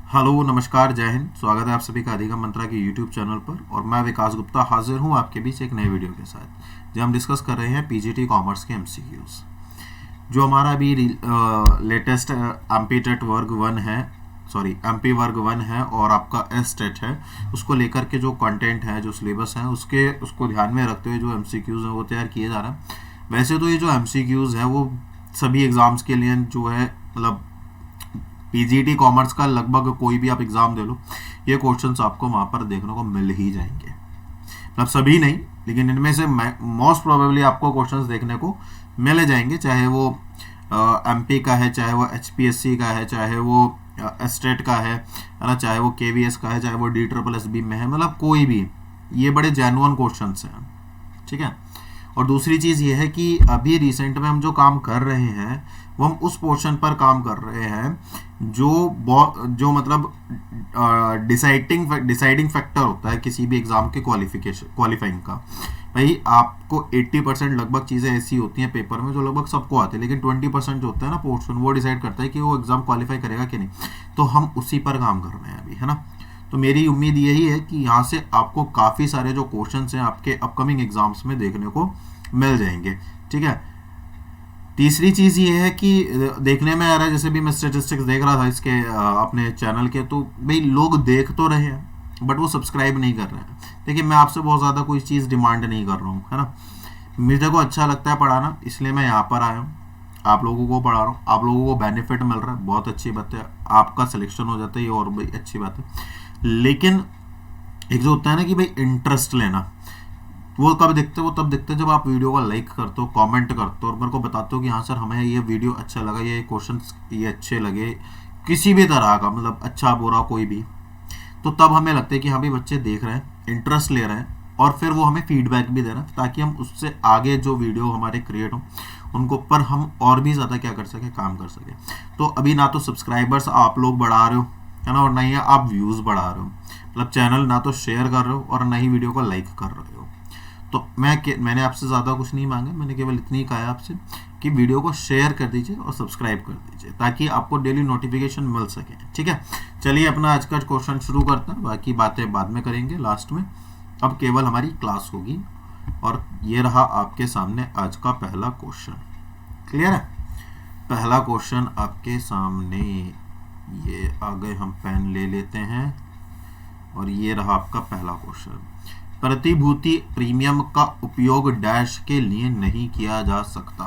Hello नमस्कार जय हिंद। स्वागत है आप सभी का अधिगम मंत्रा के यूट्यूब चैनल पर और मैं विकास गुप्ता हाजिर हूं आपके बीच एक नए वीडियो के साथ जहाँ हम डिस्कस कर रहे हैं पीजीटी कॉमर्स के एमसीक्यूज। जो हमारा अभी लेटेस्ट एमपी टेट वर्ग वन है, सॉरी एमपी वर्ग वन है और आपका एस टेट है, उसको लेकर के जो कंटेंट है, जो सिलेबस है, उसको ध्यान में रखते हुए जो एमसीक्यूज हैं वो तैयार किए जा रहे हैं। वैसे तो ये जो एमसीक्यूज हैं वो सभी एग्जाम्स के लिए जो है, मतलब पीजीटी कॉमर्स का लगभग कोई भी आप एग्जाम दे लो, ये क्वेश्चंस आपको वहाँ पर देखने को मिल ही जाएंगे। मतलब सभी नहीं, लेकिन इनमें से मोस्ट प्रोबेबली आपको क्वेश्चंस देखने को मिल जाएंगे, चाहे वो एमपी का है, चाहे वो एचपीएससी का है, चाहे वो स्टेट का है ना, चाहे वो केवीएस का है, चाहे वो DSSB में है, मतलब कोई भी, ये बड़े जेन्युइन क्वेश्चंस हैं। ठीक है। और दूसरी चीज़ ये है कि अभी रिसेंट में हम जो काम कर रहे हैं वो हम उस पोर्शन पर काम कर रहे हैं जो मतलब डिसाइडिंग फैक्टर होता है किसी भी एग्जाम के क्वालिफाइंग का। भाई आपको 80% लगभग चीज़ें ऐसी होती हैं पेपर में जो लगभग सबको आती है, लेकिन 20% जो होता है ना पोर्शन, वो डिसाइड करता है कि वो एग्जाम क्वालिफाई करेगा कि नहीं। तो हम उसी पर काम कर रहे हैं अभी, है ना। तो मेरी उम्मीद यही है कि यहाँ से आपको काफ़ी सारे जो क्वेश्चंस हैं आपके अपकमिंग एग्जाम्स में देखने को मिल जाएंगे। ठीक है। तीसरी चीज़ ये है कि देखने में आ रहा है, जैसे भी मैं स्टेटिस्टिक्स देख रहा था इसके अपने चैनल के, तो भाई लोग देख तो रहे हैं बट वो सब्सक्राइब नहीं कर रहे हैं। देखिए मैं आपसे बहुत ज़्यादा कोई चीज़ डिमांड नहीं कर रहा हूँ, है ना। मुझे को अच्छा लगता है पढ़ाना, इसलिए मैं यहाँ पर आया हूँ, आप लोगों को पढ़ा रहा हूँ, आप लोगों को बेनिफिट मिल रहा है, बहुत अच्छी बात है। आपका सिलेक्शन हो जाता है, ये और भाई अच्छी बात है। लेकिन एक जो होता है ना कि भाई इंटरेस्ट लेना, वो कब दिखते हो? वो तब दिखते जब आप वीडियो को लाइक करते हो, कमेंट करते हो और मेरे को बताते हो कि हाँ सर हमें ये वीडियो अच्छा लगा, ये क्वेश्चंस ये अच्छे लगे, किसी भी तरह का, मतलब अच्छा बुरा कोई भी। तो तब हमें लगता है कि हाँ भाई बच्चे देख रहे हैं, इंटरेस्ट ले रहे हैं और फिर वो हमें फीडबैक भी दे रहे हैं, ताकि हम उससे आगे जो वीडियो हमारे क्रिएट हो उनको ऊपर हम और भी ज़्यादा क्या कर सकें, काम कर सकें। तो अभी ना तो सब्सक्राइबर्स आप लोग बढ़ा रहे हो, है ना, और ना ही आप व्यूज़ बढ़ा रहे हो, मतलब चैनल ना तो शेयर कर रहे हो और ना ही वीडियो को लाइक कर रहे हो। तो मैंने आपसे ज़्यादा कुछ नहीं मांगा, मैंने केवल इतनी कहा है आपसे कि वीडियो को शेयर कर दीजिए और सब्सक्राइब कर दीजिए ताकि आपको डेली नोटिफिकेशन मिल सके। ठीक है। चलिए अपना आज का क्वेश्चन शुरू करते हैं, बाकी बातें बाद में करेंगे लास्ट में। अब केवल हमारी क्लास होगी और ये रहा आपके सामने आज का पहला क्वेश्चन। क्लियर है? पहला क्वेश्चन आपके सामने, ये आ गए, हम पेन ले लेते हैं और ये रहा आपका पहला क्वेश्चन। प्रतिभूति प्रीमियम का उपयोग डैश के लिए नहीं किया जा सकता।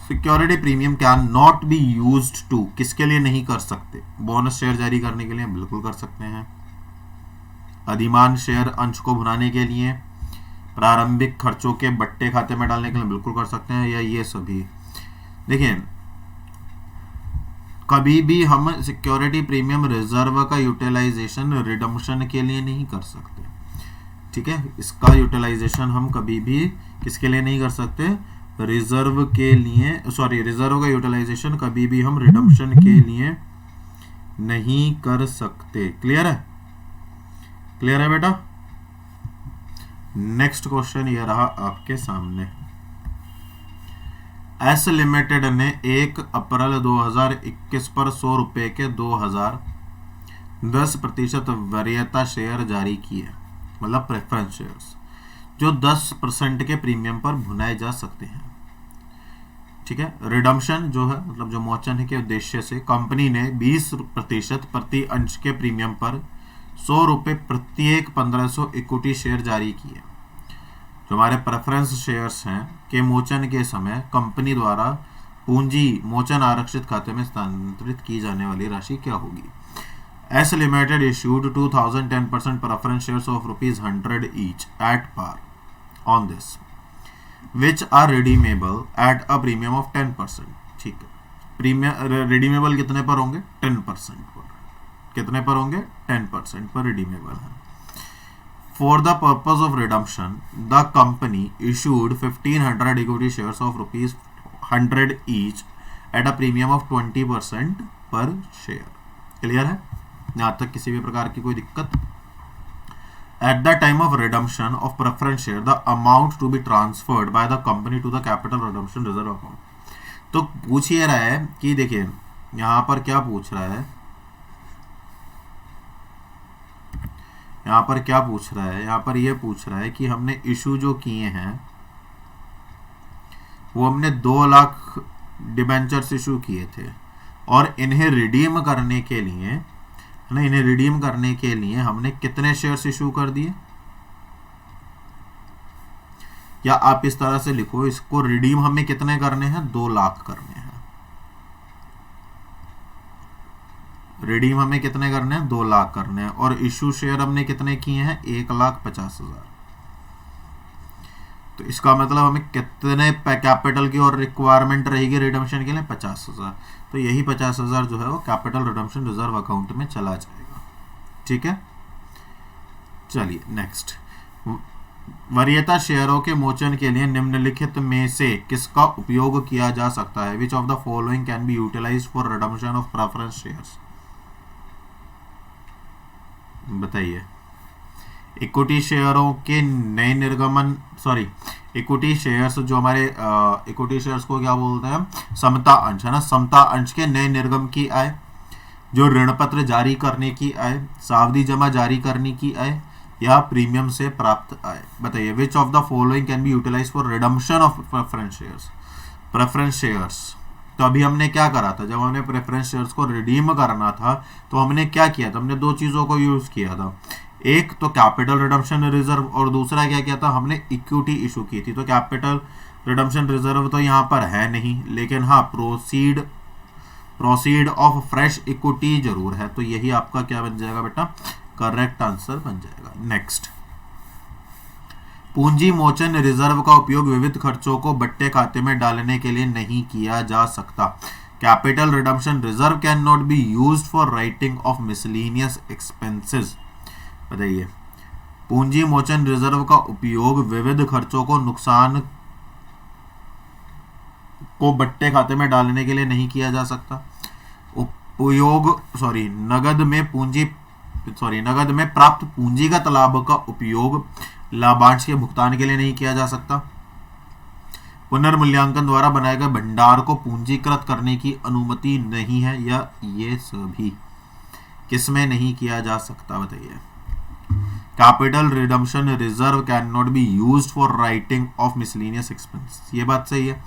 Security premium can not be used to, किसके लिए नहीं कर सकते? बोनस शेयर जारी करने के लिए बिल्कुल कर सकते हैं, अधिमान शेयर अंश को भुनाने के लिए, प्रारंभिक खर्चों के बट्टे खाते में डालने के लिए बिल्कुल कर सकते हैं, या ये सभी। देखिए कभी भी हम सिक्योरिटी प्रीमियम रिजर्व का यूटिलाइजेशन रिडम्पशन के लिए नहीं कर सकते। ठीक है। इसका यूटिलाइजेशन हम कभी भी किसके लिए नहीं कर सकते? रिजर्व के लिए, सॉरी रिजर्व का यूटिलाइजेशन कभी भी हम रिडम्पशन के लिए नहीं कर सकते। क्लियर है? क्लियर है बेटा? नेक्स्ट क्वेश्चन ये रहा आपके सामने। एस लिमिटेड ने 1 अप्रैल 2021 पर 100 रुपए के 10% वरीयता शेयर जारी किए, मतलब प्रेफरेंस शेयर्स, जो 10% के प्रीमियम पर भुनाए जा सकते हैं। ठीक है। रिडम्पशन जो है, मतलब जो मोचन के उद्देश्य से कंपनी ने 20% प्रति अंश के प्रीमियम पर 100 रुपये प्रत्येक 1500 इक्विटी शेयर जारी किए। जो हमारे प्रेफरेंस शेयर्स हैं के मोचन के समय कंपनी द्वारा पूंजी मोचन आरक्षित खाते में स्थानांतरित की जाने वाली राशि क्या होगी? S Limited issued 2010% preference shares of ₹100 each at par on this, which are redeemable at a premium of 10%. ठीक है। प्रीमियम रिडीमेबल कितने पर होंगे? 10% पर। कितने पर होंगे? 10% पर रिडीमेबल है। For the purpose of redemption, the company issued 1500 equity shares of ₹100 each at a premium of 20% per share. Clear है? यहाँ तक किसी भी प्रकार की कोई दिक्कत? At the time of redemption of preference share, the amount to be transferred by the company to the capital redemption reserve account. तो पूछ ये रहा है कि देखिए यहाँ पर क्या पूछ रहा है यहाँ पर क्या पूछ रहा है, यहाँ पर ये पूछ रहा है कि हमने इशू जो किए हैं वो हमने 2 लाख डिबेंचर्स इशू किए थे, और इन्हें रिडीम करने के लिए, है ना, इन्हें रिडीम करने के लिए हमने कितने शेयर्स इशू कर दिए, या आप इस तरह से लिखो इसको, रिडीम हमें कितने करने हैं, 2 लाख करने हैं। रिडीम हमें कितने करने हैं, 2 लाख करने हैं, और इशू शेयर हमने कितने किए हैं, 1,50,000। तो इसका मतलब हमें कितने कैपिटल की और रिक्वायरमेंट रहेगी रिडम्पशन के लिए, 50,000। तो यही 50,000 जो है वो कैपिटल रिडम्पशन रिजर्व अकाउंट में चला जाएगा। ठीक है, चलिए नेक्स्ट, वरीयता शेयरों के मोचन के लिए निम्नलिखित में से किसका उपयोग किया जा सकता है? Which of the following can be utilized for redemption of preference shares? बताइए। इक्विटी शेयरों के नए निर्गमन, सॉरी, इक्विटी शेयर्स जो हमारे इक्विटी शेयर्स को क्या बोलते हैं, समता अंश, है ना, समता अंश के नए निर्गम की आय, जो ऋण पत्र जारी करने की आय, सावधि जमा जारी करने की आय, या प्रीमियम से प्राप्त आय। बताइए, which of the following can be utilize for redemption of preference shares? Preference shares, तो अभी हमने क्या करा था, जब हमने प्रेफरेंस शेयर्स को रिडीम करना था तो हमने क्या किया था, हमने 2 चीजों को यूज किया था, एक तो कैपिटल रिडम्पशन रिजर्व, और दूसरा क्या किया था, हमने इक्विटी इशू की थी। तो कैपिटल रिडम्पशन रिजर्व तो यहाँ पर है नहीं, लेकिन हाँ प्रोसीड ऑफ फ्रेश इक्विटी जरूर है। तो यही आपका क्या बन जाएगा बेटा, करेक्ट आंसर बन जाएगा। नेक्स्ट, पूंजी मोचन रिजर्व का उपयोग विविध खर्चों को बट्टे खाते में डालने के लिए नहीं किया जा सकता। Capital redemption reserve can not be used for writing of miscellaneous expenses. बताइए, पूंजी मोचन रिजर्व का उपयोग विविध खर्चों को नुकसान को बट्टे खाते में डालने के लिए नहीं किया जा सकता। उपयोग नगद में प्राप्त पूंजीगत लाभ का उपयोग लाभांश के भुगतान के लिए नहीं किया जा सकता। पुनर्मूल्यांकन द्वारा बनाए गए भंडार को पूंजीकृत करने की अनुमति नहीं है, या ये सभी किसमें नहीं किया जा सकता? बताइए। Capital redemption reserve can not be used for writing of miscellaneous expense, ये बात सही है।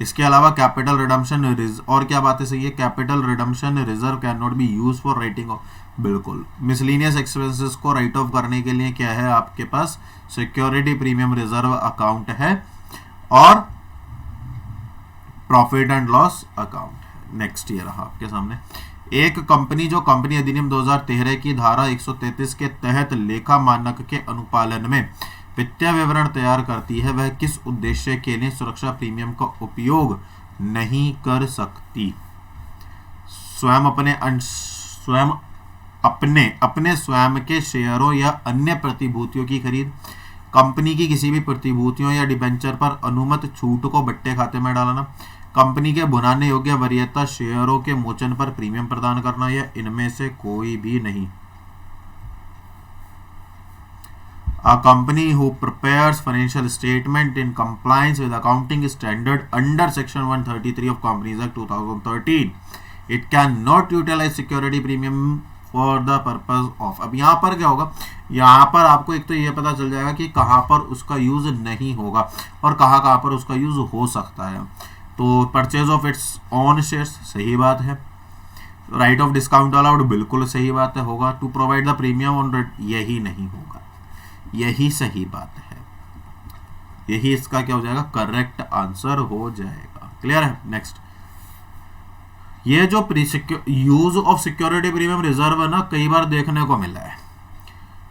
इसके अलावा कैपिटल रिडम्पशन और क्या बातें सही है, capital redemption reserve can not be used for writing of, बिल्कुल। मिसलेनियस एक्सपेंसेस को राइट ऑफ करने के लिए क्या है आपके पास, सिक्योरिटी प्रीमियम रिजर्व अकाउंट है और प्रॉफिट एंड लॉस अकाउंट है। नेक्स्ट ये रहा आपके सामने, एक कंपनी जो कंपनी अधिनियम 2013 की धारा 133 के तहत लेखा मानक के अनुपालन में वित्तीय विवरण तैयार करती है, वह किस उद्देश्य के लिए सुरक्षा प्रीमियम का उपयोग नहीं कर सकती? अपने स्वयं के शेयरों या अन्य प्रतिभूतियों की खरीद, कंपनी की किसी भी प्रतिभूतियों या डिबेंचर पर अनुमत छूट को बट्टे खाते में डालना, कंपनी के भुनाने योग्य वरीयता शेयरों के मोचन पर प्रीमियम प्रदान करना, या इनमें से कोई भी नहीं। A company who prepares financial statement in compliance with accounting standard under section 133 of Companies Act 2013, it cannot utilize security premium for the purpose of। अब यहाँ पर क्या होगा, यहाँ पर आपको एक तो ये पता चल जाएगा कि कहाँ पर उसका यूज नहीं होगा और कहाँ पर उसका यूज हो सकता है। तो purchase of its on shares, सही बात है। राइट ऑफ डिस्काउंट अलाउड, बिल्कुल सही बात है, होगा। To provide the premium on rate, यही नहीं होगा, यही सही बात है, यही इसका क्या हो जाएगा, करेक्ट आंसर हो जाएगा। क्लियर है। नेक्स्ट, ये जो use of security premium reserve है ना, कई बार देखने को मिला है।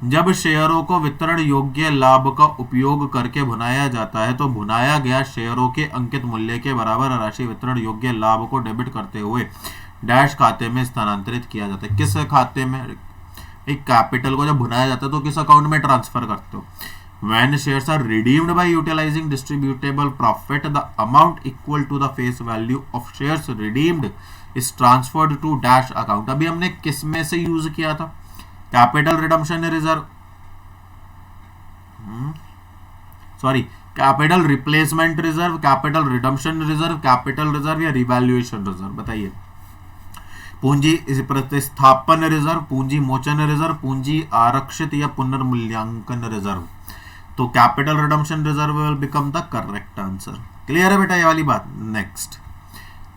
जब शेयरों को वितरण योग्य लाभ का उपयोग करके भुनाया जाता है तो भुनाया गया शेयरों के अंकित मूल्य के बराबर राशि वितरण योग्य लाभ को डेबिट करते हुए डैश खाते में स्थानांतरित किया जाता है। किस खाते में? एक कैपिटल को जब भुनाया जाता है तो किस अकाउंट में ट्रांसफर करते हो? When shares are redeemed by utilizing distributable profit, the amount equal to the face value of shares redeemed is transferred to dash account। अभी हमने किस में से यूज किया था? Capital redemption reserve, sorry, capital replacement reserve, capital redemption reserve, capital reserve या revaluation reserve? बताइए। पूंजी प्रतिस्थापन रिजर्व, पूंजी मोचन रिजर्व, पूंजी आरक्षित या पुनर्मूल्यांकन रिजर्व। तो capital redemption reserve will become the correct answer. Clear है बेटा ये वाली बात। नेक्स्ट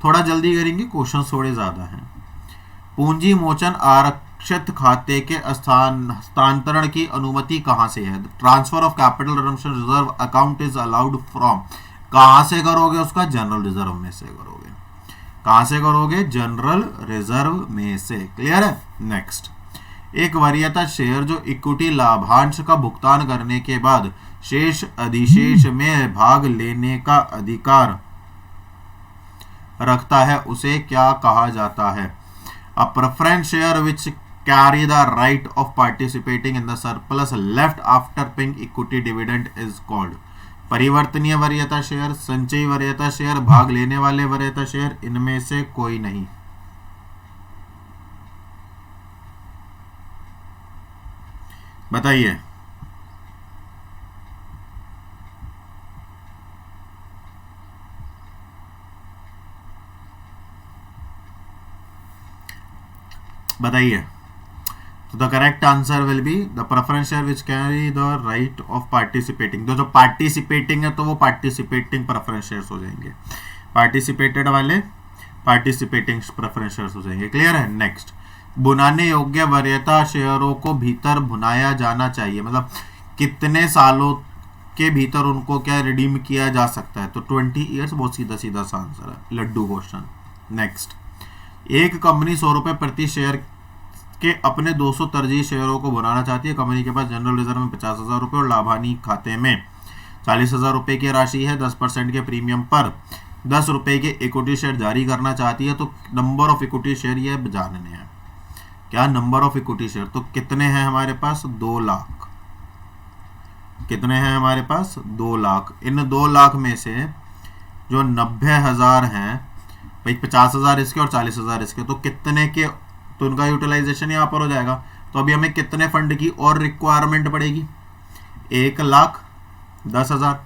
थोड़ा जल्दी करेंगे, क्वेश्चन थोड़े ज्यादा हैं। पूंजी मोचन आरक्षित खाते के हस्तांतरण की अनुमति कहां से है? Transfer of capital redemption reserve account is allowed from, कहां से करोगे उसका? जनरल रिजर्व में से करोगे। कहां से करोगे? जनरल रिजर्व में से। क्लियर है। नेक्स्ट, एक वरीयता शेयर जो इक्विटी लाभांश का भुगतान करने के बाद शेष अधिशेष में भाग लेने का अधिकार रखता है उसे क्या कहा जाता है? अ preference share which carry the right of participating in the surplus left after paying equity dividend is called. परिवर्तनीय वरीयता शेयर, संचयी वरीयता शेयर, भाग लेने वाले वरीयता शेयर, इनमें से कोई नहीं। बताइए। बताइए। तो the correct answer will be the preference share which carry the right of participating. तो जो पार्टिसिपेटिंग है तो वो पार्टिसिपेटिंग प्रेफरेंस शेयर्स हो जाएंगे, पार्टिसिपेटेड वाले पार्टिसिपेटिंग प्रेफरेंस शेयर्स हो जाएंगे। क्लियर है। नेक्स्ट, भुनाने योग्य वरीयता शेयरों को भीतर भुनाया जाना चाहिए, मतलब कितने सालों के भीतर उनको क्या रिडीम किया जा सकता है? तो 20 ईयर्स। बहुत सीधा सीधा सा आंसर है, लड्डू क्वेश्चन। नेक्स्ट, एक कंपनी 100 रुपए प्रति शेयर के अपने 200 तरजीह शेयरों को भुनाना चाहती है। कंपनी के पास जनरल रिजर्व में 50,000 रुपये और लाभानी खाते में 40,000 रुपये की राशि है। 10% के प्रीमियम पर 10 रुपये के इक्विटी शेयर जारी करना चाहती है। तो नंबर ऑफ इक्विटी शेयर ये जानने हैं। क्या नंबर ऑफ इक्विटी शेयर? तो कितने हैं हमारे पास? 2 लाख। कितने हैं हमारे पास? 2 लाख। इन 2 लाख में से जो 90,000 हैं भाई, 50,000 इसके और 40,000 इसके, तो कितने के, तो उनका यूटिलाइजेशन यहाँ पर हो जाएगा। तो अभी हमें कितने फंड की और रिक्वायरमेंट पड़ेगी? 1,10,000।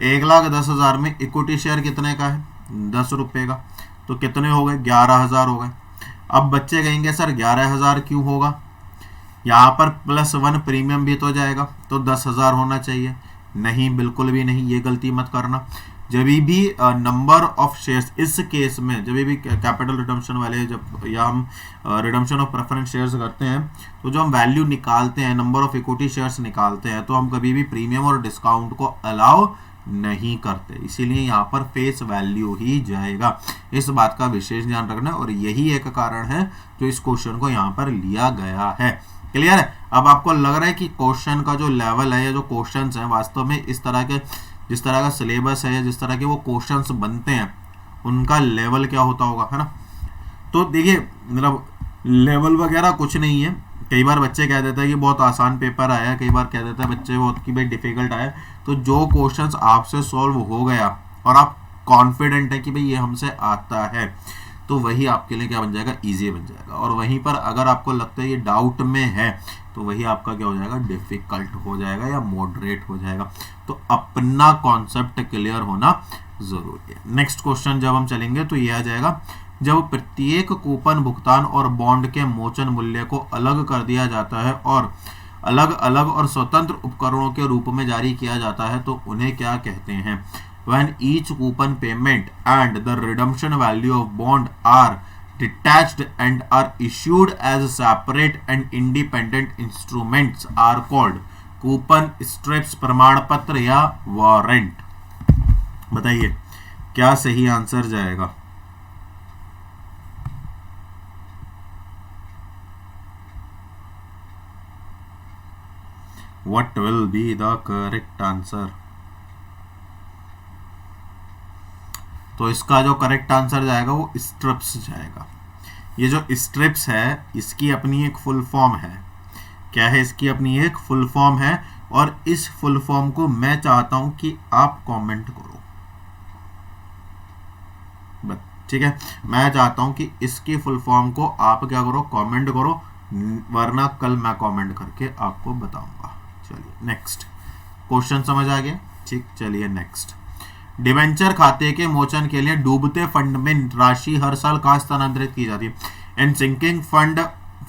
1,10,000 में इक्विटी शेयर कितने का है? 10 रुपये का। तो कितने हो गए? 11,000 हो गए। अब बच्चे कहेंगे सर 11,000 क्यों होगा? यहाँ पर +1 प्रीमियम भी तो जाएगा, तो 10,000 होना चाहिए। नहीं, बिल्कुल भी नहीं, ये गलती मत करना। जब भी नंबर ऑफ शेयर्स, इस केस में जब भी कैपिटल रिडम्पशन वाले, जब या हम रिडम्पशन ऑफ प्रेफरेंस शेयर्स करते हैं, तो जो हम वैल्यू निकालते हैं, नंबर ऑफ इक्विटी शेयर्स निकालते हैं, तो हम कभी भी प्रीमियम और डिस्काउंट को अलाउ नहीं करते। इसीलिए यहाँ पर फेस वैल्यू ही जाएगा। इस बात का विशेष ध्यान रखना, और यही एक कारण है जो इस क्वेश्चन को यहाँ पर लिया गया है। क्लियर है। अब आपको लग रहा है कि क्वेश्चन का जो लेवल है या जो क्वेश्चंस हैं, वास्तव में इस तरह के, जिस तरह का सिलेबस है, जिस तरह के वो क्वेश्चंस बनते हैं, उनका लेवल क्या होता होगा, है ना। तो देखिए, मतलब लेवल वगैरह कुछ नहीं है। कई बार बच्चे कह देते हैं कि बहुत आसान पेपर आया, कई बार कह देते हैं बच्चे बहुत कि भाई डिफिकल्ट आया। तो जो क्वेश्चंस आपसे सॉल्व हो गया और आप कॉन्फिडेंट है कि भाई ये हमसे आता है, तो वही आपके लिए क्या बन जाएगा? ईजी बन जाएगा। और वहीं पर अगर आपको लगता है ये डाउट में है, तो वही आपका क्या हो जाएगा? डिफिकल्ट हो जाएगा या मॉडरेट हो जाएगा। तो अपना कॉन्सेप्ट क्लियर होना जरूरी है। नेक्स्ट क्वेश्चन जब हम चलेंगे तो ये आ जाएगा, जब प्रत्येक कूपन भुगतान और बॉन्ड के मोचन मूल्य को अलग कर दिया जाता है और अलग अलग और स्वतंत्र उपकरणों के रूप में जारी किया जाता है, तो उन्हें क्या कहते हैं? When each coupon payment and the redemption value of bond are detached and are issued as separate and independent instruments are called coupon, strips, प्रमाण पत्र या वारंट। बताइए क्या सही आंसर जाएगा? What will be the correct answer? तो इसका जो करेक्ट आंसर जाएगा वो स्ट्रिप्स जाएगा। ये जो स्ट्रिप्स है इसकी अपनी एक फुल फॉर्म है। क्या है? इसकी अपनी एक फुल फॉर्म है, और इस फुल फॉर्म को मैं चाहता हूं कि आप कमेंट करो। ठीक है, मैं चाहता हूं कि इसकी फुल फॉर्म को आप क्या करो? कमेंट करो, वरना कल मैं कमेंट करके आपको बताऊंगा। चलिए नेक्स्ट क्वेश्चन समझ आ गया? ठीक, चलिए नेक्स्ट। डिबेंचर खाते के मोचन के लिए डूबते फंड में राशि हर साल कहाँ स्थानांतरित की जाती है? In sinking fund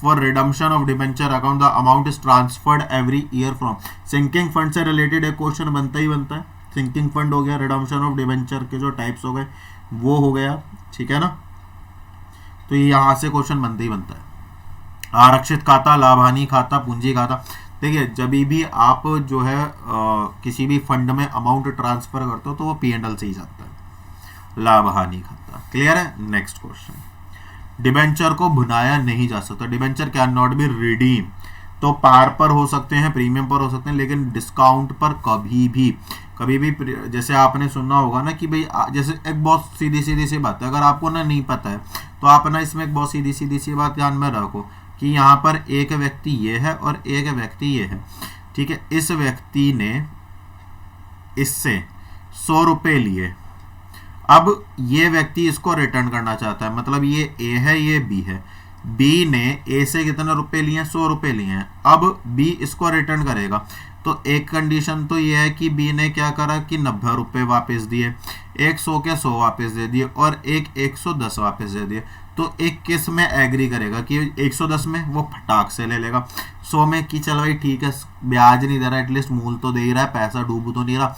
for redemption of debenture account the amount is transferred every year from. Sinking fund से रिलेटेड एक क्वेश्चन बनता ही बनता है। सिंकिंग फंड हो गया, रिडम्पशन ऑफ डिबेंचर के जो टाइप्स हो गए वो हो गया, ठीक है ना। तो ये यहाँ से क्वेश्चन बनता ही बनता है। आरक्षित खाता, लाभ हानि खाता, पूंजी खाता। देखिए जब भी आप जो है किसी भी फंड में अमाउंट ट्रांसफर करते हो तो वो P&L से ही जाता है, लाभ हानि खाता। क्लियर है। नेक्स्ट क्वेश्चन, डिबेंचर को भुनाया नहीं जा सकता। Debenture can not B redeem. तो पार पर हो सकते हैं, प्रीमियम पर हो सकते हैं, लेकिन डिस्काउंट पर कभी भी जैसे आपने सुना होगा ना कि भाई जैसे एक बहुत सीधी सी बात है, अगर आपको ना नहीं पता है तो आप ना इसमें एक बहुत सीधी सी बात ध्यान में रखो कि यहाँ पर एक व्यक्ति ये है और एक व्यक्ति ये है, ठीक है। इस व्यक्ति ने इससे 100 रुपये लिए, अब ये व्यक्ति इसको रिटर्न करना चाहता है, मतलब ये A है ये B है। B ने A से कितने रुपए लिए हैं, 100 रुपये लिए हैं। अब B इसको रिटर्न करेगा तो एक कंडीशन तो ये है कि B ने क्या करा कि 90 रुपये वापस दिए, एक 100 के 100 वापस दे दिए और एक 110 वापस दे दिए। तो एक किस में एग्री करेगा कि 110 में वो फटाक से ले लेगा, 100 में कि चल भाई ठीक है ब्याज नहीं दे रहा, एटलीस्ट मूल तो दे ही रहा है, पैसा डूब तो नहीं रहा।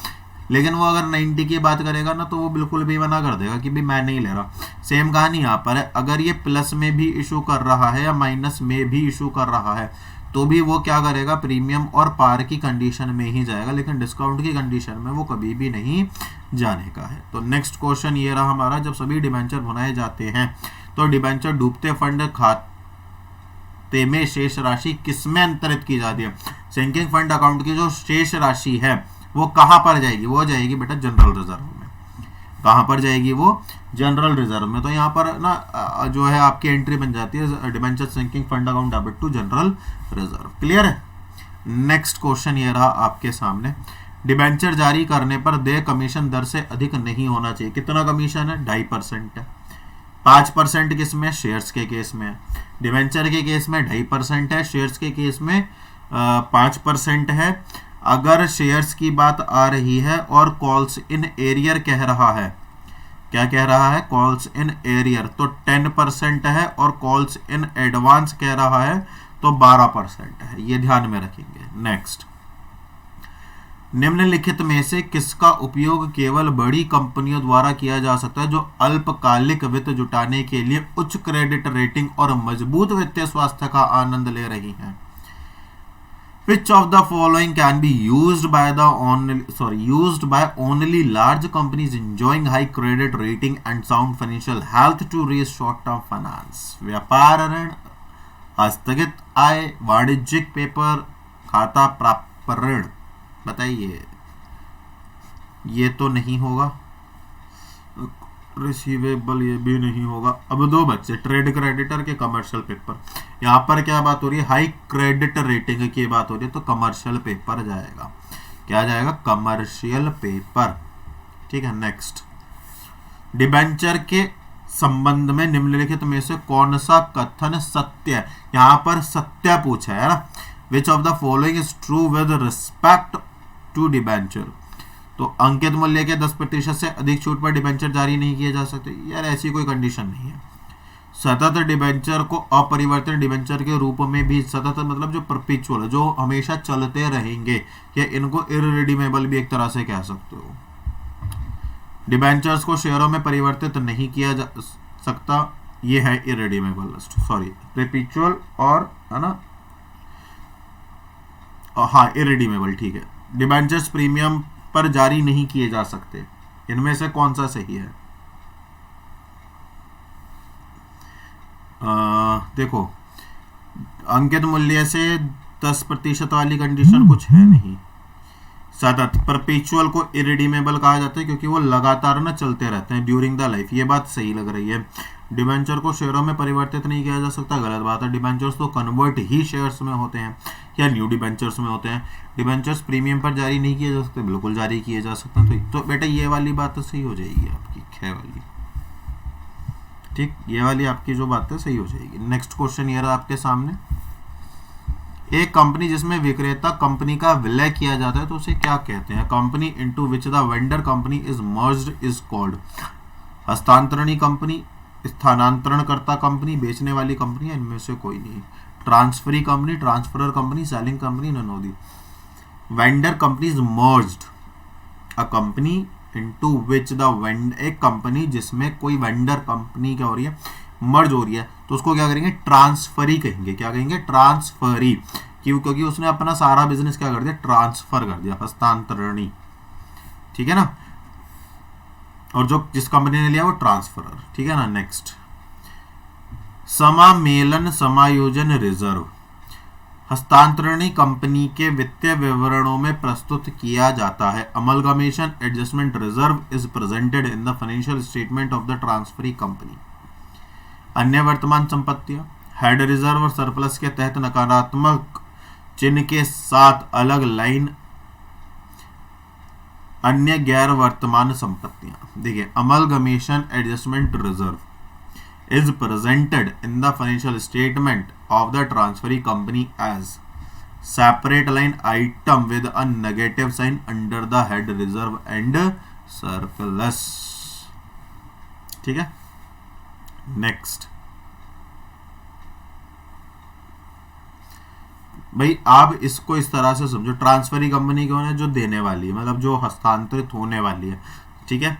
लेकिन वो अगर 90 की बात करेगा ना तो वो बिल्कुल भी मना कर देगा कि भाई मैं नहीं ले रहा। सेम कहानी यहाँ पर है, अगर ये प्लस में भी इशू कर रहा है या माइनस में भी इशू कर रहा है तो भी वो क्या करेगा, प्रीमियम और पार की कंडीशन में ही जाएगा, लेकिन डिस्काउंट की कंडीशन में वो कभी भी नहीं जाने का है। तो नेक्स्ट क्वेश्चन ये रहा हमारा, जब सभी डिबेंचर भुनाए जाते हैं तो डिबेंचर डूबते फंड खाते में शेष राशि किसमें अंतरित की जाती है। सिंकिंग फंड अकाउंट की जो शेष राशि है वो कहां पर जाएगी, वो जाएगी बेटा जनरल रिजर्व में। कहां पर जाएगी, वो जनरल रिजर्व में। तो यहाँ पर ना जो है आपकी एंट्री बन जाती है debenture sinking fund account debit to general reserve. Clear है। नेक्स्ट क्वेश्चन ये रहा आपके सामने, डिबेंचर जारी करने पर देय कमीशन दर से अधिक नहीं होना चाहिए। कितना कमीशन है, 2.5% है। 5% किस में, शेयर्स के केस में है। डिबेंचर के केस में 2.5% है, शेयर्स के केस में 5% है। अगर शेयर्स की बात आ रही है और कॉल्स इन एरियर कह रहा है, क्या कह रहा है, कॉल्स इन एरियर, तो 10% है और कॉल्स इन एडवांस कह रहा है तो 12% है। ये ध्यान में रखेंगे। नेक्स्ट, निम्नलिखित में से किसका उपयोग केवल बड़ी कंपनियों द्वारा किया जा सकता है जो अल्पकालिक वित्त जुटाने के लिए उच्च क्रेडिट रेटिंग और मजबूत वित्तीय स्वास्थ्य का आनंद ले रही हैं। Which of the following can be used by only large companies enjoying high credit rating and sound financial health to raise short-term finance? व्यापार ऋण, आस्थगित आय, वाणिज्यिक पेपर, खाता प्राप्त ऋण। बताइए, ये तो नहीं होगा, रिसीवेबल ये भी नहीं होगा। अब दो बच्चे, ट्रेड क्रेडिटर के कमर्शियल पेपर। यहाँ पर क्या बात हो रही है, हाई क्रेडिट रेटिंग की बात हो रही है, तो कमर्शियल पेपर जाएगा। क्या जाएगा, कमर्शियल पेपर। ठीक है। नेक्स्ट, डिबेंचर के संबंध में निम्नलिखित में से कौन सा कथन सत्य है। यहाँ पर सत्य पूछा है ना, which of the following is true with respect to debenture. तो अंकित मूल्य के 10% से अधिक छूट पर डिबेंचर जारी नहीं किए जा सकते। यार ऐसी कोई कंडीशन नहीं है। सतत डिबेंचर को अपरिवर्तित डिबेंचर के रूप में भी, सतत मतलब जो परपेचुअल है, जो हमेशा चलते रहेंगे, या इनको इररिडीमेबल भी एक तरह से कह सकते हो। डिबेंचर्स को शेयरों में परिवर्तित नहीं किया जा सकता, ये है इररिडीमेबल, सॉरी परपेचुअल और है ना, हाँ इररिडीमेबल। ठीक है। डिबेंचर्स प्रीमियम पर जारी नहीं किए जा सकते। इनमें से कौन सा सही है, देखो अंकित मूल्य से 10% वाली कंडीशन कुछ है नहीं। सतत परपेचुअल को इरिडीमेबल कहा जाता है क्योंकि वो लगातार ना चलते रहते हैं ड्यूरिंग द लाइफ। ये बात सही लग रही है। डिबेंचर को शेयरों में परिवर्तित नहीं किया जा सकता, गलत बात है। डिबेंचर्स तो कन्वर्ट ही शेयर्स में होते हैं या न्यू डिबेंचर्स में होते हैं। डिबेंचर्स प्रीमियम पर जारी नहीं किए जा सकते, बिल्कुल जारी किए जा सकते हैं। तो बेटा ये वाली बात तो सही हो जाएगी आपकी, ख वाली। ठीक, ये वाली आपकी जो बात है सही हो जाएगी। नेक्स्ट क्वेश्चन ये रहा आपके सामने, एक कंपनी जिसमें विक्रेता कंपनी का विलय किया जाता है तो उसे क्या कहते हैं। Company into which the vendor company is merged is called. हस्तांतरणी कंपनी स्थानांतरणकर्ता कंपनी, बेचने वाली कंपनी, इनमें से कोई नहीं। Transferee company, transferor company, selling company, none of the. Vendor companies merged, a company into which the vendor, एक company जिसमें कोई वेंडर कंपनी क्या हो रही है, मर्ज हो रही है, तो उसको क्या करेंगे, ट्रांसफरी कहेंगे। क्या कहेंगे, ट्रांसफरी। क्यों, क्योंकि उसने अपना सारा बिजनेस क्या कर दिया, ट्रांसफर कर दिया, हस्तांतरणी। ठीक है ना, और जो जिस कंपनी ने लिया वो ट्रांसफरर। ठीक है ना। नेक्स्ट, समामेलन समायोजन रिजर्व, हस्तांतरणी कंपनी के वित्तीय विवरणों में प्रस्तुत किया जाता है। Amalgamation adjustment reserve is presented in the financial statement of the transferee company. अन्य वर्तमान संपत्तियां, हेड रिजर्व और सरप्लस के तहत नकारात्मक चिन्ह के साथ अलग लाइन अन्य गैर वर्तमान संपत्तियां। देखिए, amalgamation adjustment reserve is presented in the financial statement of the transferee company as separate line item with a negative sign under the head reserve and surplus। ठीक है। नेक्स्ट, भाई आप इसको इस तरह से समझो, ट्रांसफरी कंपनी कौन है, जो देने वाली है, मतलब जो हस्तांतरित होने वाली है। ठीक है,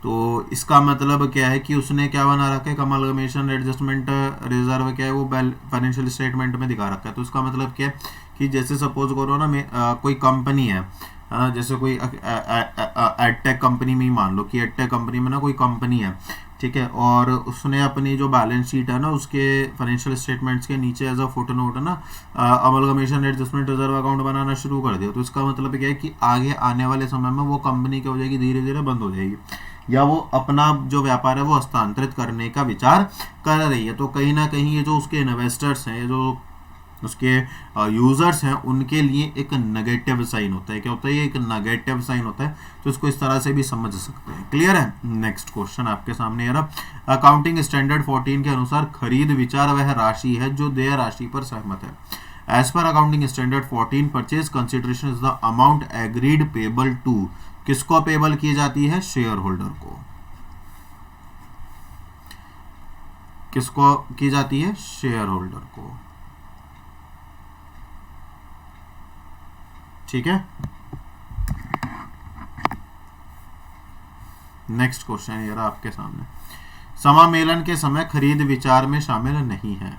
तो इसका मतलब क्या है कि उसने क्या बना रखा है, अमलगमेशन एडजस्टमेंट रिजर्व क्या है, वो फाइनेंशियल स्टेटमेंट में दिखा रखा है। तो इसका मतलब क्या है कि जैसे सपोज करो ना, कोई कंपनी है, जैसे कोई एडटेक कंपनी में ही मान लो कि एडटेक कंपनी में ना कोई कंपनी है, ठीक है, और उसने अपनी जो बैलेंस शीट है ना, उसके फाइनेंशियल स्टेटमेंट्स के नीचे एज अ फुट नोट है ना, अमलगमेशन एडजस्टमेंट रिजर्व अकाउंट बनाना शुरू कर दिया। तो इसका मतलब क्या है कि आगे आने वाले समय में वो कंपनी क्या हो जाएगी, धीरे धीरे बंद हो जाएगी, या वो अपना जो व्यापार है वो हस्तांतरित करने का विचार कर रही है। तो कहीं ना कहीं ये जो उसके इन्वेस्टर्स हैं, ये जो उसके यूजर्स हैं, उनके लिए एक नेगेटिव साइन होता है। क्या होता है, ये एक नेगेटिव साइन होता है। तो इसको इस तरह से भी समझ सकते हैं। क्लियर है। नेक्स्ट क्वेश्चन आपके सामने है। अकाउंटिंग स्टैंडर्ड 14 के अनुसार खरीद विचार वह राशि है जो देय राशि पर सहमत है। As per accounting standard 14, purchase consideration is the amount agreed payable to, किसको पेबल की जाती है, शेयर होल्डर को। किसको की जाती है, शेयर होल्डर को। ठीक है। नेक्स्ट क्वेश्चन ये रहा आपके सामने। समामेलन के समय खरीद विचार में शामिल नहीं है।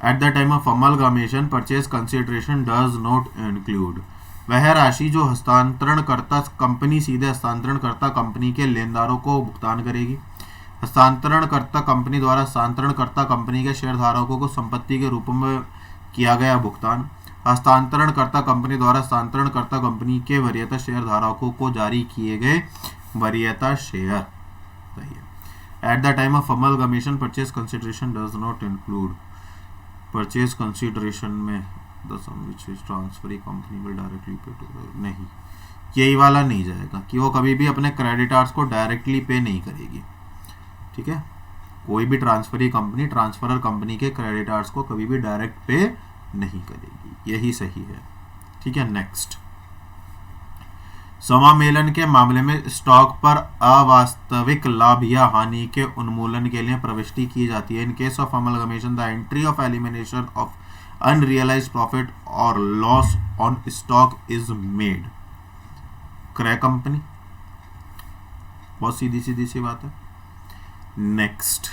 At the time of amalgamation purchase consideration does not include, वह राशि जो हस्तांतरणकर्ता कंपनी सीधे हस्तांतरणकर्ता कंपनी के लेनदारों को भुगतान करेगी। हस्तांतरणकर्ता कंपनी द्वारा हस्तांतरणकर्ता कंपनी के शेयरधारकों को संपत्ति के रूप में किया गया भुगतान। हस्तांतरणकर्ता कंपनी द्वारा हस्तांतरणकर्ता कंपनी के वरीयता शेयरधारकों को जारी किए गए वरीयता शेयर। सही है। At the time of amalgamation purchase consideration does not include, purchase consideration में the sum which is transferee company will directly pay to, नहीं, यही वाला नहीं जाएगा कि वो कभी भी अपने क्रेडिटर्स को डायरेक्टली पे नहीं करेगी। ठीक है, कोई भी ट्रांसफरी कंपनी ट्रांसफरर कंपनी के क्रेडिटर्स को कभी भी डायरेक्ट पे नहीं करेगी, यही सही है। ठीक है। नेक्स्ट, समामेलन के मामले में स्टॉक पर अवास्तविक लाभ या हानि के उन्मूलन के लिए प्रविष्टि की जाती है। In case of amalgamation the entry of elimination of unrealised profit और loss on stock is made. क्रय कंपनी, बहुत सीधी सीधी सी बात है। नेक्स्ट,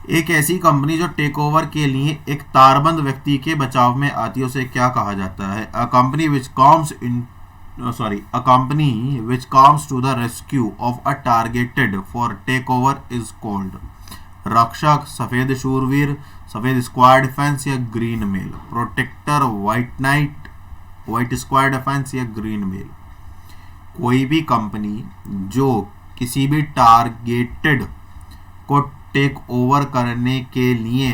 एक ऐसी कंपनी जो टेक ओवर के लिए एक तारबंद व्यक्ति के बचाव में आती है, उसे क्या कहा जाता है। A company which comes to the rescue of a targeted for take over is called रक्षक, सफेद शूरवीर, सफेद स्क्वाड डिफेंस या greenmail, protector, white knight, white squad defence या ग्रीन मेल। कोई भी कंपनी जो किसी भी टारगेटेड को टेक ओवर करने के लिए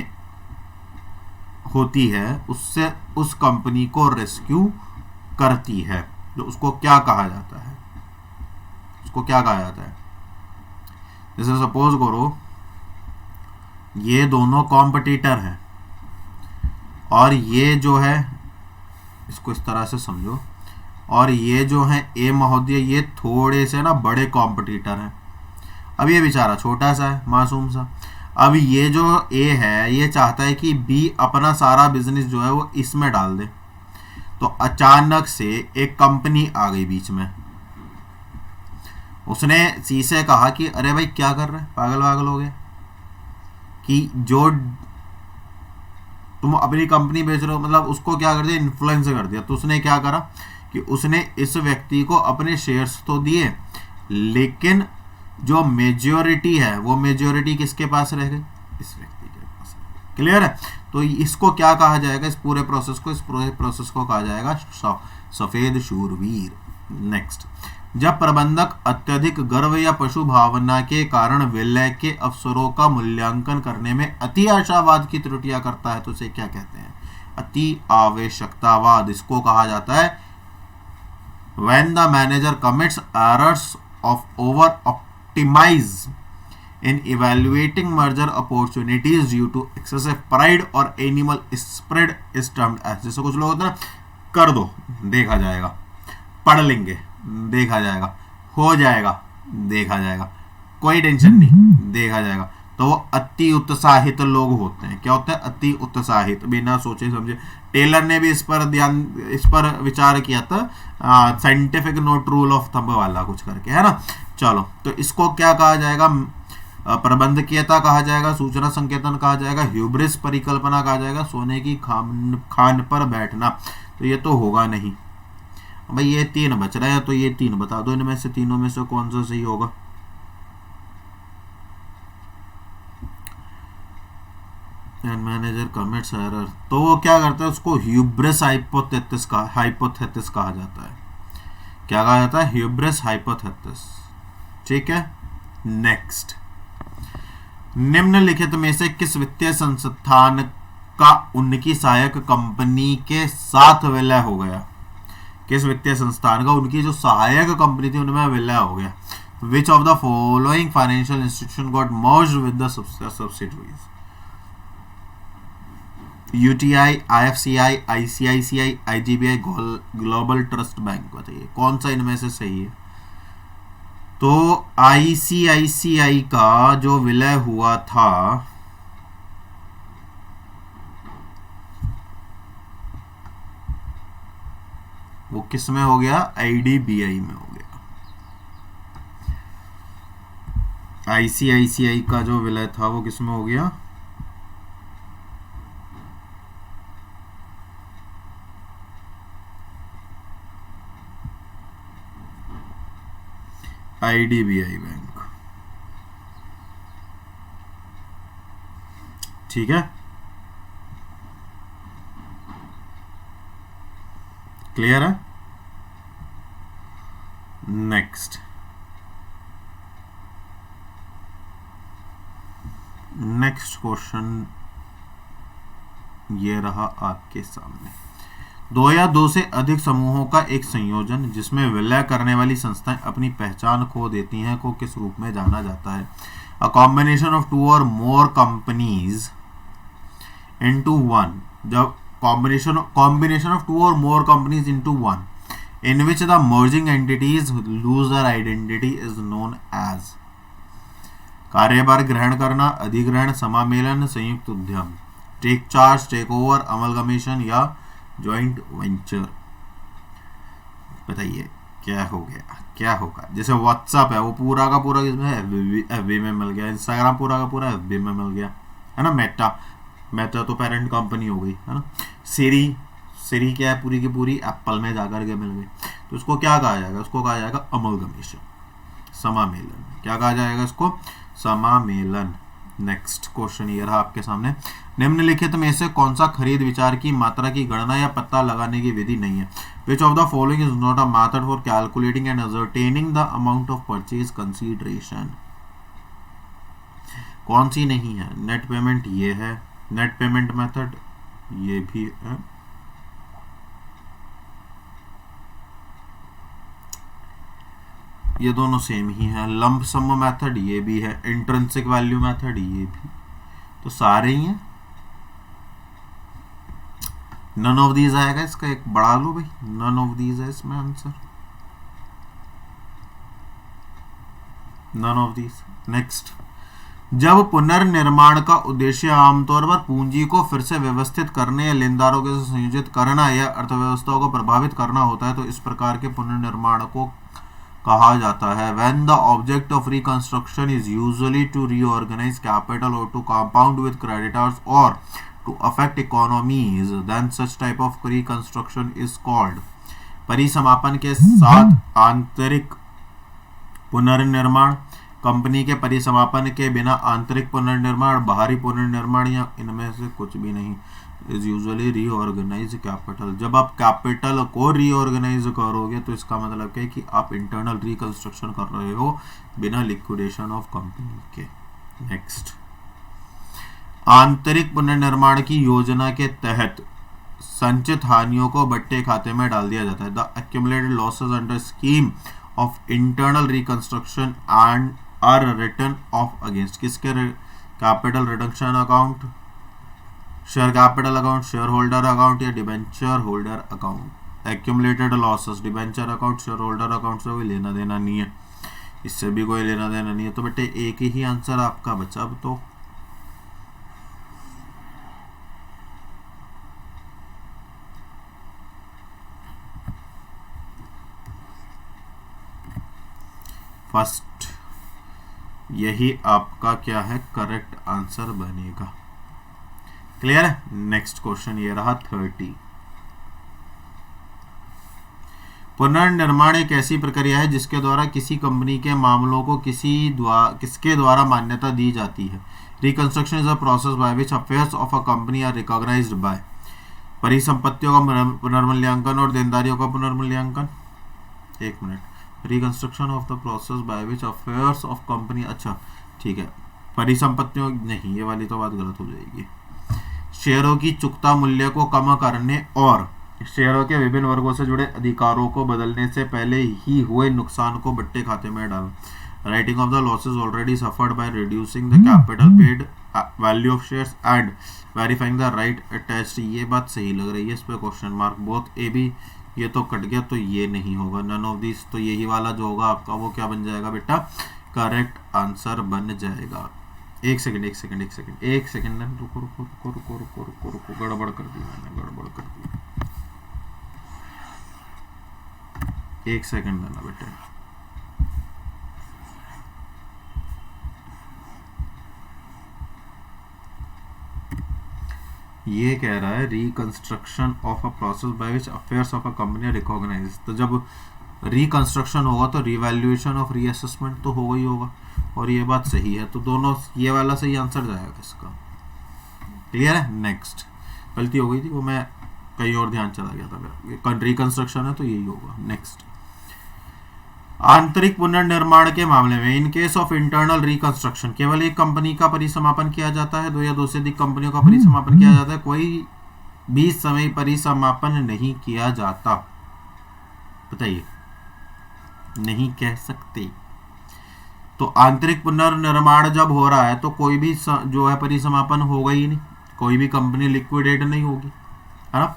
होती है, उससे उस कंपनी को रेस्क्यू करती है। तो उसको क्या कहा जाता है, उसको क्या कहा जाता है। जैसे सपोज करो ये दोनों कॉम्पिटिटर हैं और ये जो है, इसको इस तरह से समझो, और ये जो है ए महोदय ये थोड़े से ना बड़े कॉम्पिटिटर हैं। अब ये बेचारा छोटा सा है, मासूम सा। अब ये जो ए है ये चाहता है कि बी अपना सारा बिजनेस जो है वो इसमें डाल दे। तो अचानक से एक कंपनी आ गई बीच में। उसने सी से कहा कि अरे भाई क्या कर रहे हैं, पागल पागल हो गए कि जो तुम अपनी कंपनी बेच रहे हो, मतलब उसको क्या कर दिया, इन्फ्लुएंस कर दिया। तो उसने क्या करा कि उसने इस व्यक्ति को अपने शेयर्स तो दिए, लेकिन जो मेजॉरिटी है वो मेजॉरिटी किसके पास रह गई, इस व्यक्ति के पास। क्लियर है? तो इसको क्या कहा जाएगा, इस पूरे प्रोसेस को कहा जाएगा सफेद शूरवीर। नेक्स्ट, जब प्रबंधक अत्यधिक गर्व या पशु भावना के कारण विलय के अवसरों का मूल्यांकन करने में अति आशावाद की त्रुटियां करता है तो इसे क्या कहते हैं, अति आवश्यकतावाद। इसको कहा जाता है when the manager commits errors of over optimize in evaluating merger opportunities due to excessive pride or animal spirit is termed as। जैसे कुछ लोग होते हैं ना, कर दो देखा जाएगा, पढ़ लेंगे देखा जाएगा, हो जाएगा देखा जाएगा, कोई टेंशन नहीं देखा जाएगा। तो वो अति उत्साहित लोग होते हैं। क्या होता है, अति उत्साहित, बिना सोचे समझे। टेलर ने भी इस पर विचार किया था, scientific note rule of thumb वाला कुछ करके, है ना। चलो, तो इसको क्या कहा जाएगा, प्रबंधकीयता कहा जाएगा, सूचना संकेतन कहा जाएगा, ह्यूब्रिस परिकल्पना कहा जाएगा, सोने की खान पर बैठना। तो ये तो होगा नहीं भाई, ये 3 बच रहा है, तो ये 3 बता दो, इनमें से तीनों में से कौन सा सही होगा। मैनेजर कमिट्स एरर, तो वो क्या करता है, उसको ह्यूब्रिस हाइपोथेसिस कहा जाता है। क्या कहा जाता है, ह्यूब्रिस हाइपोथेसिस। ठीक है। नेक्स्ट, निम्नलिखित में से किस वित्तीय संस्थान का उनकी सहायक कंपनी के साथ विलय हो गया, किस वित्तीय संस्थान का उनकी जो सहायक कंपनी थी उनमें विलय हो गया। Which of the following financial institution got merged with the subsidiaries, UTI, IFCI, ICICI, IGBI, global trust bank. बताइए कौन सा इनमें से सही है। तो आईसीआईसीआई का जो विलय हुआ था वो किस में हो गया, आईडीबीआई में हो गया। आईसीआईसीआई का जो विलय था वो किस में हो गया, आईडीबीआई बैंक। ठीक है, क्लियर है। नेक्स्ट, क्वेश्चन ये रहा आपके सामने। 2 या 2 से अधिक समूहों का एक संयोजन जिसमें विलय करने वाली संस्थाएं अपनी पहचान खो देती हैं को किस रूप में जाना जाता है। अ कॉम्बिनेशन ऑफ 2 और मोर कंपनीज इनटू 1, जब combination of 2 or more companies into 1 in which the merging entities lose their identity is known as। कार्यभार ग्रहण करना, अधिग्रहण, समामेलन, संयुक्त उद्यम, take charge, take over, amalgamation या जॉइंट वेंचर। बताइए क्या हो गया, क्या होगा। जैसे व्हाट्सएप है वो पूरा का पूरा किसमें, एफबी में मिल गया। इंस्टाग्राम पूरा का पूरा एफबी में मिल गया, है ना। मेटा तो पेरेंट कंपनी हो गई, है ना। सिरी क्या है, पूरी की पूरी एप्पल में जाकर के मिल गई। तो उसको क्या कहा जाएगा, उसको कहा जाएगा अमलगमेशन, समामेलन। क्या कहा जाएगा इसको, समामेलन। नेक्स्ट क्वेश्चन ये रहा आपके सामने। निम्नलिखित में से कौन सा खरीद विचार की मात्रा की गणना या पता लगाने की विधि नहीं है। Which of the following is not a method for calculating and ascertaining the amount of purchase consideration. कौन सी नहीं है, नेट पेमेंट ये है, नेट पेमेंट मेथड ये भी है, ये दोनों सेम ही है। लंप सम मेथड ये भी है, इंट्रिंसिक वैल्यू मेथड ये भी, तो सारे ही हैं। नन ऑफ दीज आएगा, इसका एक बढ़ा लो भाई, नन ऑफ दीज है इसमें answer, none of these. Next, जब पुनर्निर्माण का उद्देश्य आमतौर पर पूंजी को फिर से व्यवस्थित करने या लेनदारों के साथ संयोजित करना या अर्थव्यवस्था को प्रभावित करना होता है तो इस प्रकार के पुनर्निर्माण को कहा जाता है। When the object of reconstruction is usually to reorganize capital or to compound with creditors or to affect economies, then such type of reconstruction is called। परिसमापन के साथ आंतरिक पुनर्निर्माण, कंपनी के परिसमापन के बिना आंतरिक पुनर्निर्माण, बाहरी पुनर्निर्माण या इनमें से कुछ भी नहीं। Is usually reorganize capital. जब आप कैपिटल को रीऑर्गेनाइज करोगे तो इसका मतलब क्या है कि आप इंटरनल रिकंस्ट्रक्शन कर रहे हो बिना लिक्विडेशन ऑफ कंपनी के। नेक्स्ट, आंतरिक पुनर्निर्माण की योजना के तहत संचित हानियों को बट्टे खाते में डाल दिया जाता है। The accumulated losses under scheme of internal reconstruction and are written off against किसके? Capital reduction account, share capital account, share holder account या debenture holder account. Accumulated losses debenture account, share holder account से कोई लेना देना नहीं है, इससे भी कोई लेना देना नहीं है। तो बेटे एक ही आंसर आपका बचा अब तो। फर्स्ट यही आपका क्या है करेक्ट आंसर बनेगा। क्लियर है? नेक्स्ट क्वेश्चन ये रहा 30। पुनर्निर्माण एक ऐसी प्रक्रिया है जिसके द्वारा किसी कंपनी के मामलों को किसके द्वारा मान्यता दी जाती है। Reconstruction is a process by which affairs of a company are recognized by. परिसंपत्तियों का पुनर्मूल्यांकन और देनदारियों का पुनर्मूल्यांकन। एक minute, reconstruction of the process by which affairs of company, अच्छा ठीक है, परिसंपत्तियों नहीं, ये वाली तो बात गलत हो जाएगी। शेयरों की चुकता मूल्य को कम करने और शेयरों के विभिन्न वर्गों से जुड़े अधिकारों को बदलने से पहले ही हुए नुकसान को बट्टे खाते में डालना। Writing off the losses already suffered by reducing the capital paid, value of shares and verifying the right attached. ये बात सही लग रही है, इस पे question mark. Both A B, ये तो कट गया तो ये नहीं होगा। नन ऑफ दिस, तो यही वाला जो होगा आपका वो क्या बन जाएगा बेटा? करेक्ट आंसर बन जाएगा। एक सेकंड रुको, गड़बड़ कर दी मैंने, एक सेकंड देना बेटे। ये कह रहा है reconstruction of a process by which affairs of a company recognize. तो जब रिकंस्ट्रक्शन होगा तो रिवैल्यूएशन ऑफ रीअसेसमेंट तो होगा ही होगा, और ये बात सही है, तो दोनों ये वाला सही आंसर जाएगा इसका। क्लियर है? नेक्स्ट, गलती हो गई थी, वो मैं कहीं और ध्यान चला गया था मेरा। रिकंस्ट्रक्शन है तो यही होगा। नेक्स्ट, आंतरिक पुनर्निर्माण के मामले में इन केस ऑफ इंटरनल रिकंस्ट्रक्शन केवल एक कंपनी का परिसमापन किया जाता है, दो या दो से अधिक कंपनियों का परिसमापन किया जाता है, कोई भी समय परिसमापन नहीं किया जाता। बताइए, नहीं कह सकते। तो आंतरिक पुनर्निर्माण जब हो रहा है तो कोई भी जो है परिसमापन होगा ही नहीं, कोई भी कंपनी लिक्विडेट नहीं होगी, है ना।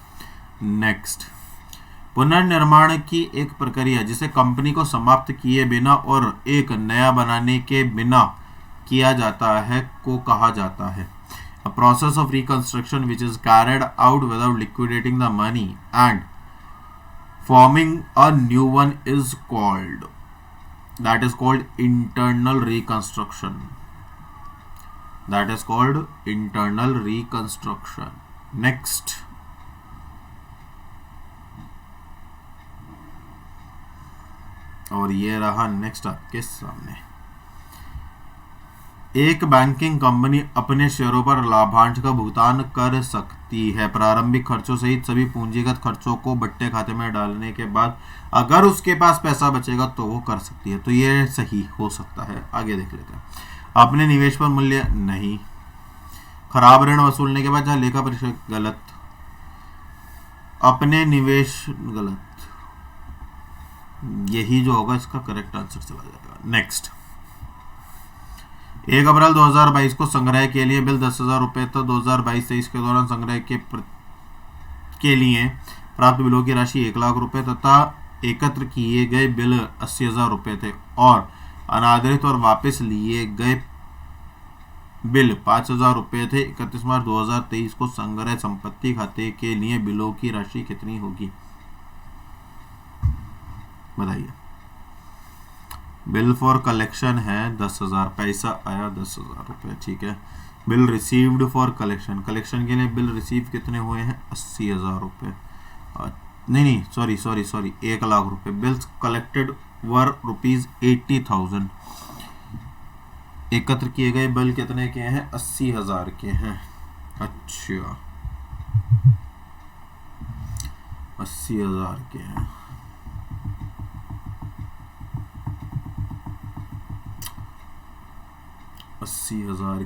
नेक्स्ट, पुनर्निर्माण की एक प्रक्रिया जिसे कंपनी को समाप्त किए बिना और एक नया बनाने के बिना किया जाता है को कहा जाता है। A process of reconstruction which is carried out without liquidating the money and forming a new one is called, that is called internal reconstruction. That is called internal reconstruction. Next, और ये रहा नेक्स्ट आपके सामने। एक banking company अपने शेयरों पर लाभांश का भुगतान कर सकती है प्रारंभिक खर्चों सहित सभी पूंजीगत खर्चों को बट्टे खाते में डालने के बाद। अगर उसके पास पैसा बचेगा तो वो कर सकती है, तो ये सही हो सकता है। आगे देख लेते हैं। अपने निवेश पर मूल्य नहीं, खराब ऋण वसूलने के बाद जहां लेखा परीक्षक गलत, अपने निवेश गलत, यही जो होगा इसका करेक्ट आंसर चला जाएगा। नेक्स्ट, 1 अप्रैल 2022 को संग्रह के लिए बिल 10,000 रुपए था। 2022-23 के दौरान संग्रह के के लिए प्राप्त बिलों की राशि 1,00,000 रुपए तथा एकत्र किए गए बिल 80,000 रुपए थे और अनादरित और वापस लिए गए बिल 5,000 रुपए थे। 31 मार्च 2023 को संग्रह संपत्ति खाते के लिए बिलों की राशि कितनी होगी? बताइए। बिल फॉर कलेक्शन है 10,000, पैसा आया 10,000 रुपये, ठीक है। Bill received for collection, collection के लिए बिल रिसीव कितने हुए हैं? 80,000 रुपये। नहीं, सॉरी 1,00,000 रुपये। बिल्स कलेक्टेड वर ₹80,000। एकत्र किए गए बिल कितने के हैं? 80,000 के हैं। अच्छा, 80,000 के हैं।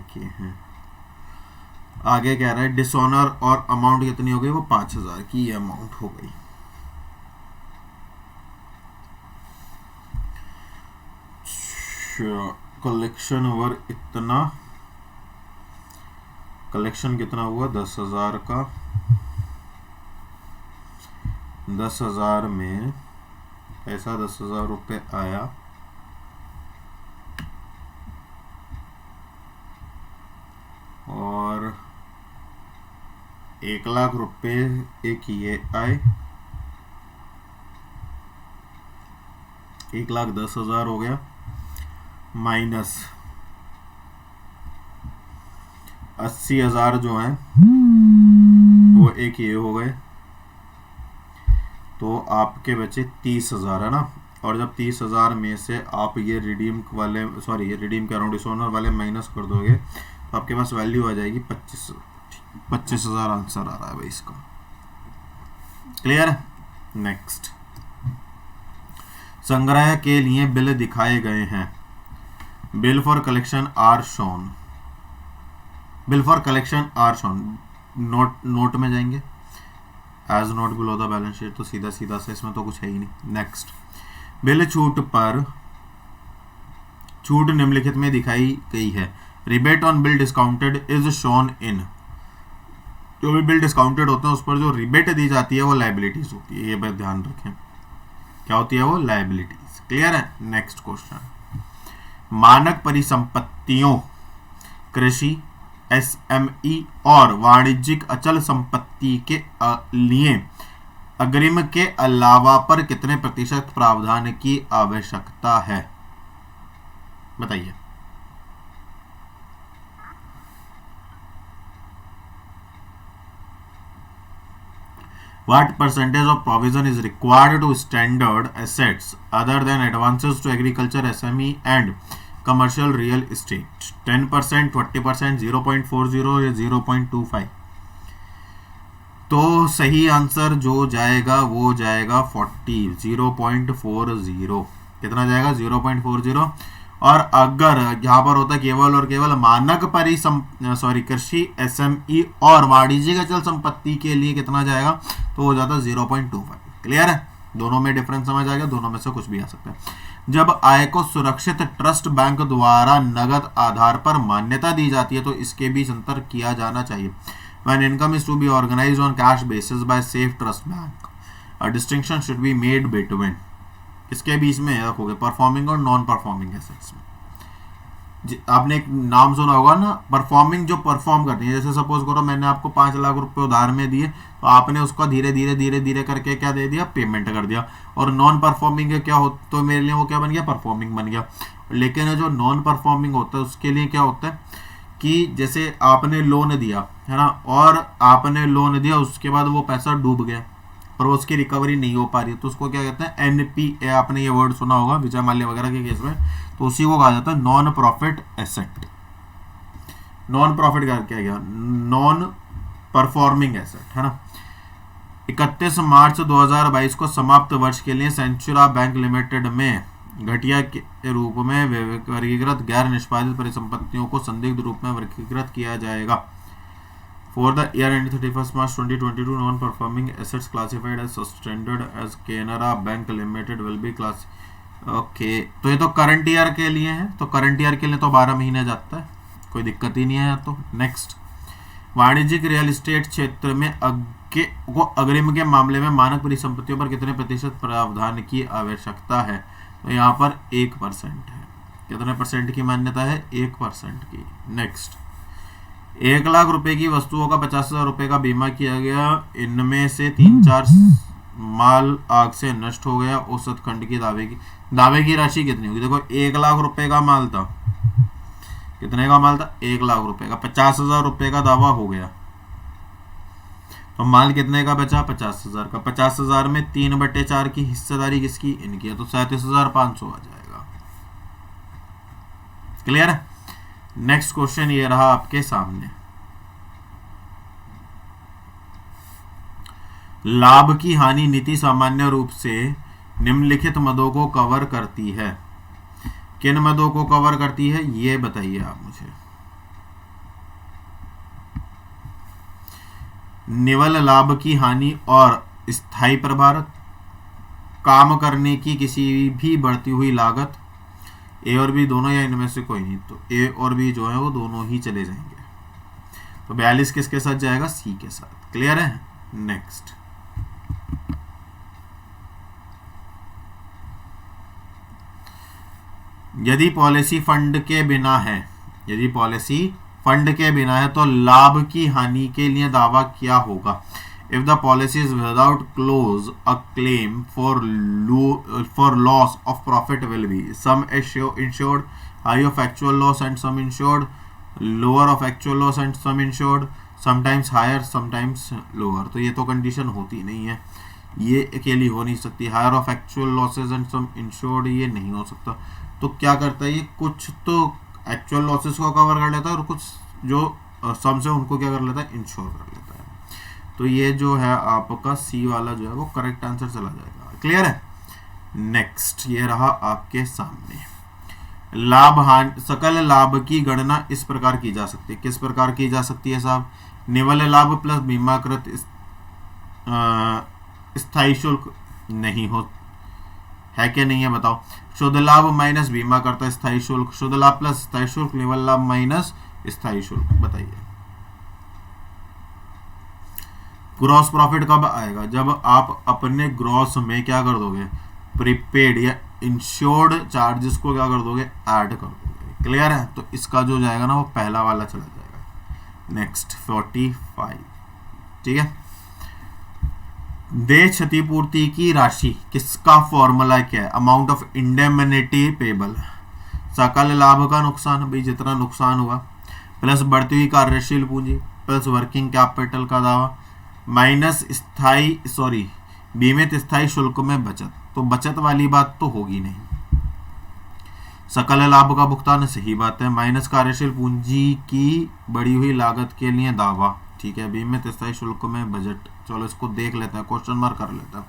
के हैं। आगे कह रहा है डिसऑनर और अमाउंट कितनी हो गई? वो 5,000 की ये अमाउंट हो गई। कलेक्शन ओवर इतना, कलेक्शन कितना हुआ? 10,000 का। 10,000 में पैसा 10,000 रुपये आया और 1,00,000 रुपये एक ये आए, 1,10,000 हो गया, माइनस 80,000 जो हैं वो एक ये हो गए, तो आपके बचे 30,000 है ना। और जब 30,000 में से आप ये रिडीम वाले, सॉरी ये रिडीम कह रहा हूँ, डिसऑनर वाले माइनस कर दोगे तो आपके पास वैल्यू आ जाएगी 25,000 आंसर आ रहा है भाई इसका। क्लियर है? नेक्स्ट, संग्रह के लिए बिल दिखाए गए हैं। Bill for collection are shown, bill for collection are shown. Note में जाएंगे, as note below the balance sheet, तो सीधा सीधा से इसमें तो कुछ है ही नहीं। नेक्स्ट, बिल छूट पर, छूट निम्नलिखित में दिखाई गई है। Rebate on bill discounted is shown in, जो भी बिल डिस्काउंटेड होते हैं उस पर जो रिबेट दी जाती है वो लायबिलिटीज होती है, ये बात ध्यान रखें, क्या होती है वो? लायबिलिटीज। क्लियर है? नेक्स्ट क्वेश्चन, मानक परिसंपत्तियों, कृषि, एसएमई और वाणिज्यिक अचल संपत्ति के लिए अग्रिम के अलावा पर कितने प्रतिशत प्रावधान की आवश्यकता है? बताइए। What percentage of provision is required to standard assets other than advances to agriculture, SME and commercial real estate? 10%, 20%, 0.40 या 0.25? तो सही आंसर जो जाएगा वो जाएगा 40, 0.40। कितना जाएगा? 0.40। और अगर यहाँ पर होता केवल और केवल मानक कृषि, एसएमई और वाणिज्यिक अचल संपत्ति के लिए कितना जाएगा? तो हो जाता 0.25। क्लियर है? दोनों में डिफरेंस समझ आ गया, दोनों में से कुछ भी आ सकता है। जब आय को सुरक्षित ट्रस्ट बैंक द्वारा नगद आधार पर मान्यता दी जाती है तो इसके बीच अंतर किया जाना चाहिए। When income is to be organized on cash basis by safe trust bank, a distinction should be made between, इसके बीच में रखोगे परफॉर्मिंग और नॉन परफॉर्मिंग एसेट्स में। आपने एक नाम सुना होगा ना, परफॉर्मिंग, जो परफॉर्म करती है। जैसे सपोज करो मैंने आपको 5,00,000 रुपए उधार में दिए, तो आपने उसको धीरे धीरे करके क्या दे दिया? पेमेंट कर दिया। और नॉन परफॉर्मिंग क्या हो, तो मेरे लिए वो क्या बन गया? परफॉर्मिंग बन गया। लेकिन जो नॉन परफॉर्मिंग होता है उसके लिए क्या होता है कि जैसे आपने लोन दिया है ना, और आपने लोन दिया उसके बाद वो पैसा डूब गया और उसकी रिकवरी नहीं हो पा रही, तो उसको क्या कहते हैं? एनपीए। आपने ये वर्ड सुना होगा विजय माल्या वगैरह के केस में, तो उसी को कहा जाता है non profit asset. Non profit क्या गया? नॉन परफॉर्मिंग एसेट, है ना। 31 मार्च 2022 को समाप्त वर्ष के लिए सेंचुरा बैंक लिमिटेड में घटिया के रूप में वर्गीकृत गैर निष्पादित परिसंपत्तियों को संदिग्ध रूप में वर्गीकृत किया जाएगा। For the year ending 31st March 2022, non-performing assets classified as substandard as Canara Bank Limited will be class. Okay, तो ये तो करंट ईयर के लिए है, तो करंट ईयर के लिए तो 12 महीने जाता है, कोई दिक्कत ही नहीं है। तो नेक्स्ट, वाणिज्यिक रियल एस्टेट क्षेत्र में अग्रिम के मामले में मानक परिसंपत्तियों पर कितने प्रतिशत प्रावधान की आवश्यकता है? तो यहाँ पर 1% है। कितने परसेंट की मान्यता है? 1% की। नेक्स्ट, 1,00,000 रुपए की वस्तुओं का 50,000 रुपए का बीमा किया गया, इनमें से 3-4 माल आग से नष्ट हो गया, औसत खंड की दावे की राशि कितनी होगी? देखो 1,00,000 रुपए का माल था, कितने का माल था? 1,00,000 रुपए का। 50,000 रुपए का दावा हो गया, तो माल कितने का बचा? 50,000 का। 50,000 में 3/4 की हिस्सेदारी किसकी? इनकी है, तो 37,500 आ जाएगा। क्लियर है? नेक्स्ट क्वेश्चन ये रहा आपके सामने, लाभ की हानि नीति सामान्य रूप से निम्नलिखित मदों को कवर करती है। किन मदों को कवर करती है ये बताइए आप मुझे। निवल लाभ की हानि और स्थायी प्रभार, काम करने की किसी भी बढ़ती हुई लागत, ए और बी दोनों या इनमें से कोई नहीं, तो ए और बी जो है वो दोनों ही चले जाएंगे। तो 42 किसके साथ जाएगा? सी के साथ। क्लियर है? नेक्स्ट, यदि पॉलिसी फंड के बिना है, यदि पॉलिसी फंड के बिना है तो लाभ की हानि के लिए दावा क्या होगा? If the policy is without clause, a claim for loss of profit will be some insured high of actual loss and some insured lower of actual loss and some insured sometimes higher sometimes lower। तो ये तो condition होती नहीं है, ये अकेली हो नहीं सकती। Higher of actual losses and sum insured ये नहीं हो सकता। तो क्या करता है ये? कुछ तो एक्चुअल लॉसेज को कवर कर लेता है और कुछ जो सम्स है उनको क्या कर लेता है? इंश्योर कर लेता है। तो ये जो है आपका सी वाला जो है वो करेक्ट आंसर चला जाएगा। क्लियर है? नेक्स्ट, ये रहा आपके सामने, लाभ हानि, सकल लाभ की गणना इस प्रकार की जा सकती है। किस प्रकार की जा सकती है साहब? निवल लाभ प्लस बीमाकृत स्थायी शुल्क नहीं हो है कि नहीं है बताओ? शुद्ध लाभ माइनस बीमा करता स्थायी शुल्क, शुद्ध लाभ प्लस स्थायी शुल्क, निवल लाभ माइनस स्थायी शुल्क। बताइए ग्रॉस प्रॉफिट कब आएगा? जब आप अपने ग्रॉस में क्या कर दोगे? प्रीपेड या इंश्योर्ड चार्जेस को क्या कर दोगे? ऐड कर दोगे। क्लियर है? तो इसका जो जाएगा ना वो पहला वाला चला जाएगा। नेक्स्ट 45, ठीक है। देय क्षतिपूर्ति की राशि किसका फॉर्मूला क्या है? अमाउंट ऑफ इंडेमनिटी पेबल, सकल लाभ का नुकसान, भाई जितना नुकसान हुआ, प्लस बढ़ती हुई कार्यशील पूंजी प्लस वर्किंग कैपिटल का दावा माइनस बीमित स्थायी शुल्क में बचत। तो बचत वाली बात तो होगी नहीं। सकल लाभ का भुगतान, सही बात है, माइनस कार्यशील पूंजी की बढ़ी हुई लागत के लिए दावा, ठीक है, बीमित स्थायी शुल्क में बजट। चलो इसको देख लेते हैं, क्वेश्चन मार्क कर लेते हैं।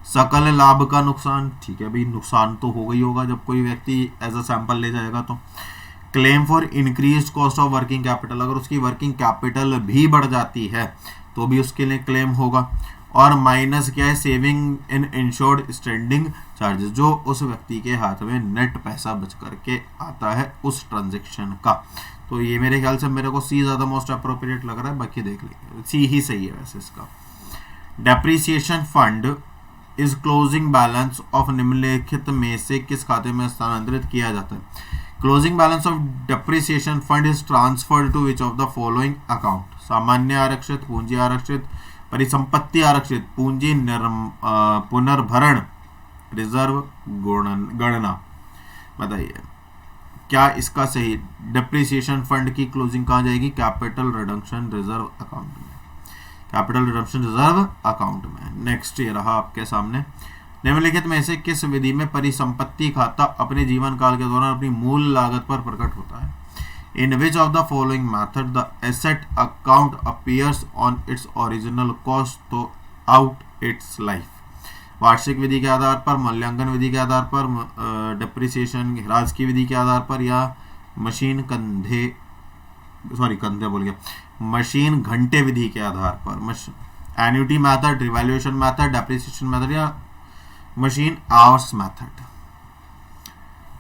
सकल लाभ का नुकसान, ठीक है भाई, नुकसान तो हो गई होगा जब कोई व्यक्ति एज अ सैंपल ले जाएगा। तो claim for increased cost of working capital, अगर उसकी वर्किंग कैपिटल भी बढ़ जाती है तो भी उसके लिए क्लेम होगा। और माइनस क्या है? Saving in insured standing charges, जो उस व्यक्ति के हाथ में नेट पैसा बच करके आता है उस ट्रांजेक्शन का। तो ये मेरे ख्याल से मेरे को सी ज़्यादा मोस्ट अप्रोप्रिएट लग रहा है, बाकी देख लेंगे, सी ही सही है वैसे इसका। Depreciation fund is closing balance of निम्नलिखित में से किस खाते में स्थानांतरित किया जाता है? Closing balance of depreciation fund is transferred to which of the following account? सामान्य आरक्षित, पूंजी आरक्षित, परिसंपत्ति आरक्षित, पूंजी पुनर्भरण, रिजर्व गणना। बताइए क्या इसका सही? डेप्रीसिएशन फंड की क्लोजिंग कहाँ जाएगी? कैपिटल रिडम्पशन रिजर्व अकाउंट में, कैपिटल रिडम्पशन रिजर्व अकाउंट में। नेक्स्ट ये रहा आपके सामने, निम्नलिखित में से किस विधि में परिसंपत्ति खाता अपने जीवन काल के दौरान अपनी मूल लागत पर प्रकट होता है? In which of the following method the asset account appears on its original cost throughout its life? वार्षिक विधि के आधार पर, मूल्यांकन विधि के आधार पर, डेप्रिसिएशन ह्रास की विधि के आधार पर, या मशीन मशीन घंटे विधि के आधार पर? Annuity method, revaluation method, depreciation method, या मशीन आवर्स मेथड?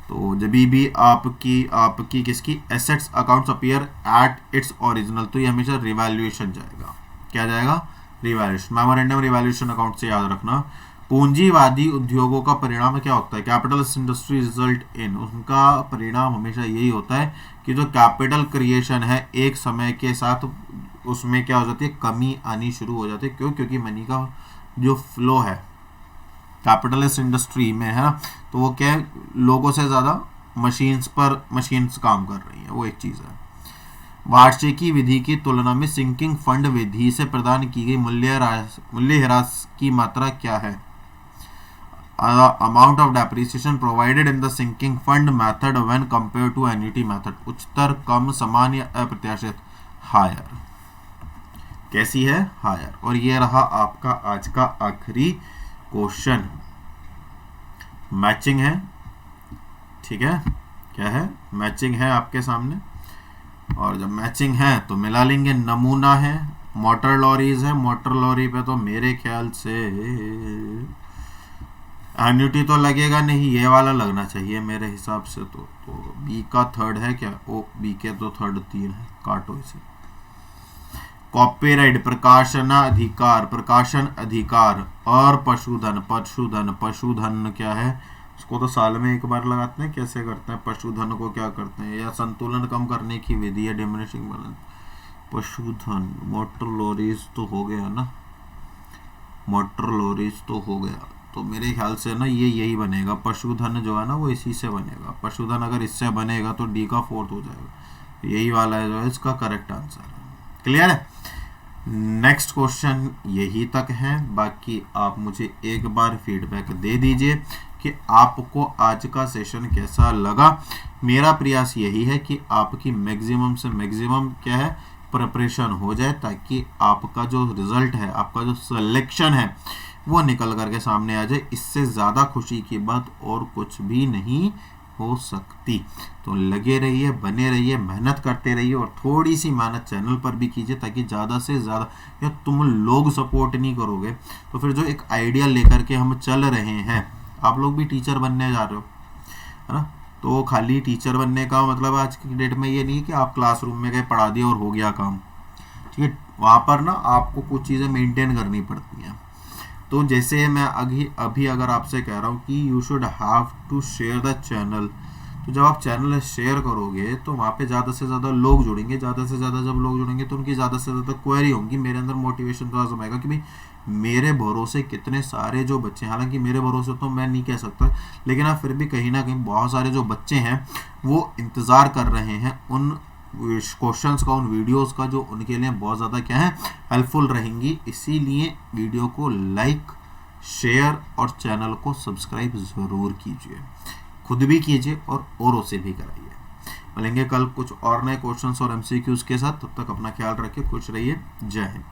तो जब भी आपकी किसकी assets accounts appear at its original, तो ये हमेशा रिवैल्यूएशन जाएगा। क्या जाएगा? रिवैल्यूएशन। मेमोरेंडम रिवैल्यूएशन अकाउंट से याद रखना। पूंजीवादी उद्योगों का परिणाम क्या होता है? कैपिटलिस्ट इंडस्ट्री रिजल्ट इन, उनका परिणाम हमेशा यही होता है कि जो कैपिटल क्रिएशन है एक समय के साथ उसमें क्या हो जाती है? कमी आनी शुरू हो जाती है। क्यों? क्योंकि मनी का जो फ्लो है कैपिटलिस्ट इंडस्ट्री में है ना, तो वो क्या है, लोगों से ज़्यादा मशीन्स काम कर रही है, वो एक चीज़ है। वार्षिकी विधि की तुलना में सिंकिंग फंड विधि से प्रदान की गई मूल्यह्रास की मात्रा क्या है? Amount of depreciation provided in the sinking fund method when compare to annuity method, उच्चतर, कम, समान या अप्रत्याशित? हायर। कैसी है? हायर। और ये रहा आपका आज का आखिरी क्वेश्चन। मैचिंग है, ठीक है, क्या है? मैचिंग है आपके सामने, और जब मैचिंग है तो मिला लेंगे। नमूना है, मोटर लॉरीज है, मोटर लॉरी पे तो मेरे ख्याल से एन्युटी तो लगेगा नहीं, ये वाला लगना चाहिए मेरे हिसाब से। तो बी का थर्ड है क्या? ओ, बी के तो थर्ड 3 है, काटो इसे। कॉपीराइट, प्रकाशन अधिकार और पशुधन क्या है? उसको तो साल में एक बार लगाते हैं, कैसे करते हैं? पशुधन को क्या करते हैं? या संतुलन कम करने की विधि है, डिमिनिशिंग बैलेंस। पशुधन, मोटर लॉरीज तो हो गया ना, मोटर लॉरीज तो हो गया, तो मेरे ख्याल से ना ये यही बनेगा। पशुधन जो है ना वो इसी से बनेगा। पशुधन अगर इससे बनेगा तो डी का 4th हो जाएगा। यही वाला है जो है इसका करेक्ट आंसर। क्लियर है? नेक्स्ट क्वेश्चन यही तक है, बाकी आप मुझे एक बार फीडबैक दे दीजिए कि आपको आज का सेशन कैसा लगा। मेरा प्रयास यही है कि आपकी मैक्सिमम से मैक्सिमम क्या है, प्रिपरेशन हो जाए, ताकि आपका जो रिजल्ट है, आपका जो सिलेक्शन है वो निकल करके सामने आ जाए। इससे ज़्यादा खुशी की बात और कुछ भी नहीं हो सकती। तो लगे रहिए, बने रहिए, मेहनत करते रहिए, और थोड़ी सी मेहनत चैनल पर भी कीजिए, ताकि ज़्यादा से ज़्यादा, या तुम लोग सपोर्ट नहीं करोगे तो फिर जो एक आइडिया लेकर के हम चल रहे हैं, आप लोग भी टीचर बनने जा रहे हो, है ना, तो खाली टीचर बनने का मतलब आज की डेट में ये नहीं कि आप क्लासरूम में गए, पढ़ा दिया और हो गया काम। ठीक है, वहाँ पर ना आपको कुछ चीज़ें मेंटेन करनी पड़ती हैं। तो जैसे मैं अभी अगर आपसे कह रहा हूँ कि you should have to share the channel, तो जब आप चैनल शेयर करोगे तो वहाँ पे ज़्यादा से ज़्यादा लोग जुड़ेंगे। ज़्यादा से ज़्यादा जब लोग जुड़ेंगे तो उनकी ज़्यादा से ज़्यादा क्वेरी होंगी। मेरे अंदर मोटिवेशन तो आ जाएगा कि भाई मेरे भरोसे कितने सारे जो बच्चे, हालांकि मेरे भरोसे तो मैं नहीं कह सकता, लेकिन आप फिर भी कहीं ना कहीं बहुत सारे जो बच्चे हैं वो इंतज़ार कर रहे हैं उन क्वेश्चंस का, उन वीडियोस का, जो उनके लिए बहुत ज़्यादा क्या है, हेल्पफुल रहेंगी। इसीलिए वीडियो को लाइक, शेयर और चैनल को सब्सक्राइब ज़रूर कीजिए, खुद भी कीजिए और औरों से भी कराइए। मिलेंगे कल कुछ और नए क्वेश्चंस और MCQs के साथ। तब तक अपना ख्याल रखिए, खुश रहिए। जय हिंद।